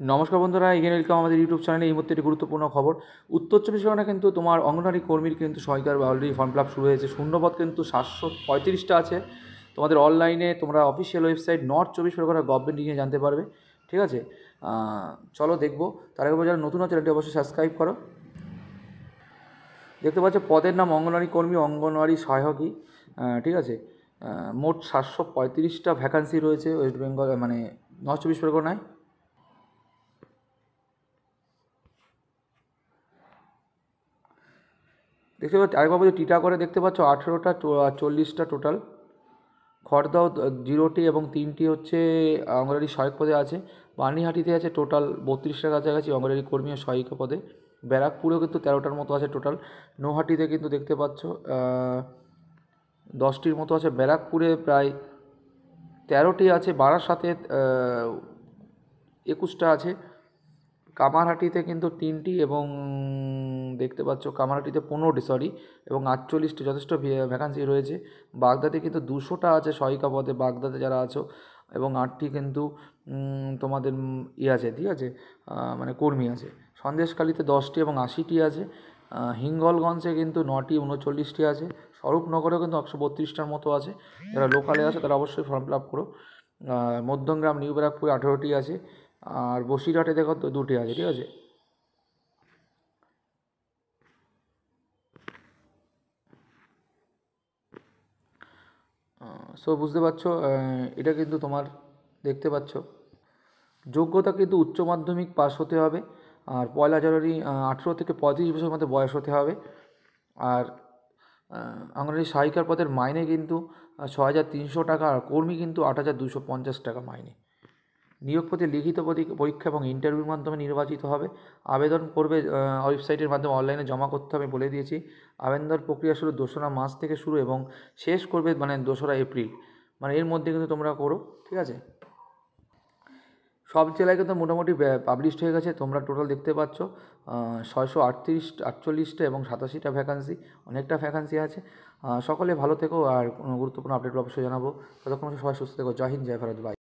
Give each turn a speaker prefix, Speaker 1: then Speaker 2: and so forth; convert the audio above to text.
Speaker 1: নমস্কার বন্ধুরা, again welcome আমাদের ইউটিউব চ্যানেলে। এই মুহূর্তে একটি গুরুত্বপূর্ণ খবর। উত্তর চব্বিশ পরগনা কিন্তু তোমার অঙ্গনওয়াড়ি কর্মীর কিন্তু সহায়িকার অলরেডি ফর্ম ফিল আপ শুরু হয়েছে। শূন্যপদ কিন্তু 735টা আছে। তোমাদের অনলাইনে তোমরা অফিসিয়াল ওয়েবসাইট নর্থ চব্বিশ পরগনা গভর্নমেন্ট নিয়ে জানতে পারবে। ঠিক আছে, চলো দেখবো। তার আগে যারা নতুন আছে চ্যানেলটি অবশ্যই সাবস্ক্রাইব করো। দেখতে পাচ্ছ পদের নাম অঙ্গনওয়াড়ি কর্মী, অঙ্গনওয়াড়ি সহায়কই। ঠিক আছে, মোট 735টা ভ্যাকান্সি রয়েছে ওয়েস্ট বেঙ্গল মানে নর্থ চব্বিশ পরগনায়। দেখতে পাচ্ছ আরেকবার বলছি, টিটাগড়ে দেখতে পাচ্ছ 18টা, 40টা টোটাল। খড়দাও 0টি এবং 3টি হচ্ছে অঙ্গনওয়াড়ি সহায়ক পদে আছে। বানিহাটিতে আছে টোটাল 32টার কাছাকাছি অঙ্গনওয়াড়ি কর্মী ও সহায়িকা পদে। ব্যারাকপুরেও কিন্তু 13টার মতো আছে টোটাল। নৈহাটিতে কিন্তু দেখতে পাচ্ছ 10টির মতো আছে। ব্যারাকপুরে প্রায় 13টি আছে। বারাসাতে 21টা আছে। কামারহাটিতে কিন্তু 3টি এবং দেখতে পাচ্ছ কামারহাটিতে 15টি এবং 48টি, যথেষ্ট ভ্যাকান্সি রয়েছে। বাগদাতে কিন্তু 200টা আছে সহায়িকা পদে, বাগদাতে যারা আছো, এবং 8টি কিন্তু তোমাদের আছে, ঠিক আছে, মানে কর্মী আছে। সন্দেশখালিতে 10টি এবং 80টি আছে। হিঙ্গলগঞ্জে কিন্তু 9টি, 39টি আছে। স্বরূপনগরেও কিন্তু 132টার মতো আছে। যারা লোকালে আছে তারা অবশ্যই ফর্ম ফিল আপ করো। মধ্যমগ্রাম নিউ ব্যারাকপুরে 18টি আছে। আর বসিরহাটে দেখো 2টি আছে, ঠিক আছে। সো বুঝতে পারছো, এটা কিন্তু তোমার দেখতে পাচ্ছ যোগ্যতা কিন্তু উচ্চ মাধ্যমিক পাস হতে হবে। আর 1 জানুয়ারি 18 থেকে 35 বছরের মধ্যে বয়স হতে হবে। আর অঙ্গনওয়াড়ি সহায়িকার পদের মাইনে কিন্তু 6,300 টাকা, আর কর্মী কিন্তু 8,250 টাকা মাইনে। নিয়োগ পদে লিখিত পরীক্ষা এবং ইন্টারভিউর মাধ্যমে নির্বাচিত হবে। আবেদন করবে ওয়েবসাইটের মাধ্যমে, অনলাইনে জমা করতে হবে বলে দিয়েছি। আবেদন প্রক্রিয়া শুরু 2রা মার্চ থেকে শুরু এবং শেষ করবে মানে 2রা এপ্রিল, মানে এর মধ্যে কিন্তু তোমরা করো, ঠিক আছে। সব জেলায় কিন্তু মোটামুটি পাবলিশড হয়ে গেছে। তোমরা টোটাল দেখতে পাচ্ছ 648টা এবং 87টা ভ্যাকান্সি, অনেকটা ভ্যাকান্সি আছে। সকলে ভালো থেকো, আর কোনো গুরুত্বপূর্ণ আপডেট অবশ্যই জানাবো। ততক্ষণ সবাই সুস্থ থেকো। জয় হিন্দ, জয় ভারত, বাই।